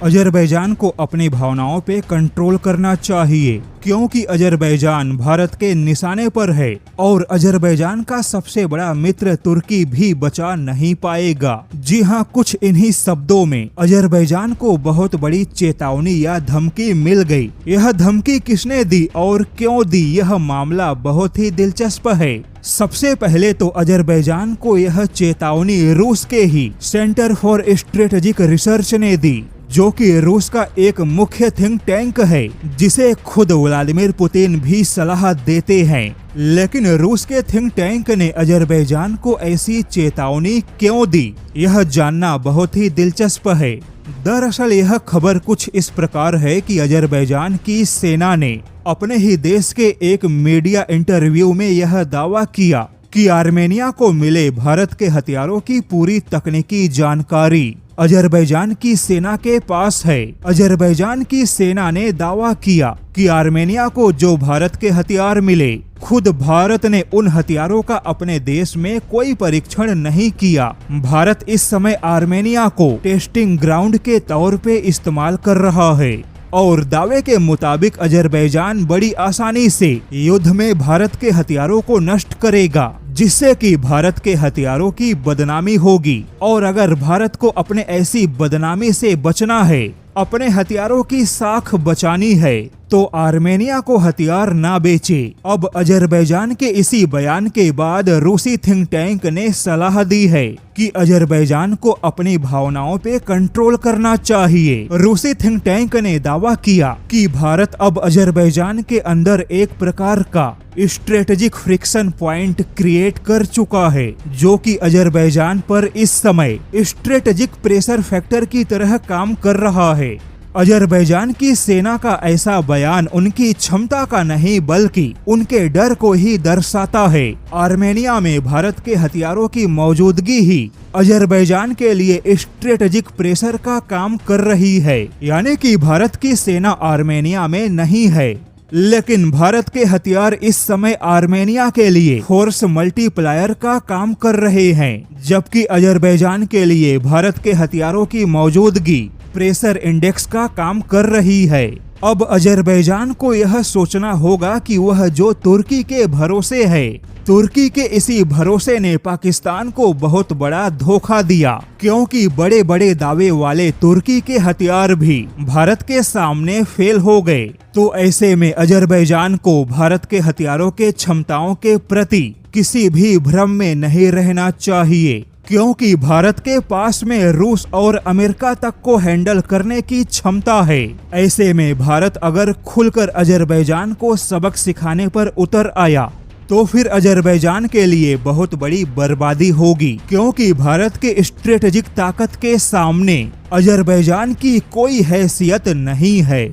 Azerbaijan को अपनी भावनाओं पे कंट्रोल करना चाहिए क्योंकि अजरबैजान भारत के निशाने पर है और अजरबैजान का सबसे बड़ा मित्र तुर्की भी बचा नहीं पाएगा। जी हाँ, कुछ इन्हीं शब्दों में अजरबैजान को बहुत बड़ी चेतावनी या धमकी मिल गई। यह धमकी किसने दी और क्यों दी, यह मामला बहुत ही दिलचस्प है। सबसे पहले तो अजरबैजान को यह चेतावनी रूस के ही सेंटर फॉर स्ट्रेटेजिक रिसर्च ने दी, जो कि रूस का एक मुख्य थिंक टैंक है जिसे खुद व्लादिमीर पुतिन भी सलाह देते हैं। लेकिन रूस के थिंक टैंक ने अजरबैजान को ऐसी चेतावनी क्यों दी, यह जानना बहुत ही दिलचस्प है। दरअसल यह खबर कुछ इस प्रकार है कि अजरबैजान की सेना ने अपने ही देश के एक मीडिया इंटरव्यू में यह दावा किया कि आर्मेनिया को मिले भारत के हथियारों की पूरी तकनीकी जानकारी अजरबैजान की सेना के पास है। अजरबैजान की सेना ने दावा किया कि आर्मेनिया को जो भारत के हथियार मिले, खुद भारत ने उन हथियारों का अपने देश में कोई परीक्षण नहीं किया। भारत इस समय आर्मेनिया को टेस्टिंग ग्राउंड के तौर पे इस्तेमाल कर रहा है और दावे के मुताबिक अजरबैजान बड़ी आसानी से युद्ध में भारत के हथियारों को नष्ट करेगा, जिससे कि भारत के हथियारों की बदनामी होगी। और अगर भारत को अपने ऐसी बदनामी से बचना है, अपने हथियारों की साख बचानी है, तो आर्मेनिया को हथियार ना बेचे। अब अजरबैजान के इसी बयान के बाद रूसी थिंक टैंक ने सलाह दी है कि अजरबैजान को अपनी भावनाओं पे कंट्रोल करना चाहिए। रूसी थिंक टैंक ने दावा किया कि भारत अब अजरबैजान के अंदर एक प्रकार का स्ट्रेटेजिक फ्रिक्शन पॉइंट क्रिएट कर चुका है, जो कि अजरबैजान पर इस समय स्ट्रेटेजिक प्रेशर फैक्टर की तरह काम कर रहा है। अजरबैजान की सेना का ऐसा बयान उनकी क्षमता का नहीं बल्कि उनके डर को ही दर्शाता है। आर्मेनिया में भारत के हथियारों की मौजूदगी ही अजरबैजान के लिए स्ट्रेटेजिक प्रेशर का काम कर रही है, यानी कि भारत की सेना आर्मेनिया में नहीं है, लेकिन भारत के हथियार इस समय आर्मेनिया के लिए फोर्स मल्टीप्लायर का काम कर रहे हैं, जबकि अजरबैजान के लिए भारत के हथियारों की मौजूदगी प्रेशर इंडेक्स का काम कर रही है। अब अजरबैजान को यह सोचना होगा कि वह जो तुर्की के भरोसे है, तुर्की के इसी भरोसे ने पाकिस्तान को बहुत बड़ा धोखा दिया, क्योंकि बड़े बड़े दावे वाले तुर्की के हथियार भी भारत के सामने फेल हो गए। तो ऐसे में अजरबैजान को भारत के हथियारों के क्षमताओं के प्रति किसी भी भ्रम में नहीं रहना चाहिए, क्योंकि भारत के पास में रूस और अमेरिका तक को हैंडल करने की क्षमता है। ऐसे में भारत अगर खुलकर अजरबैजान को सबक सिखाने पर उतर आया तो फिर अजरबैजान के लिए बहुत बड़ी बर्बादी होगी, क्योंकि भारत के स्ट्रेटेजिक ताकत के सामने अजरबैजान की कोई हैसियत नहीं है।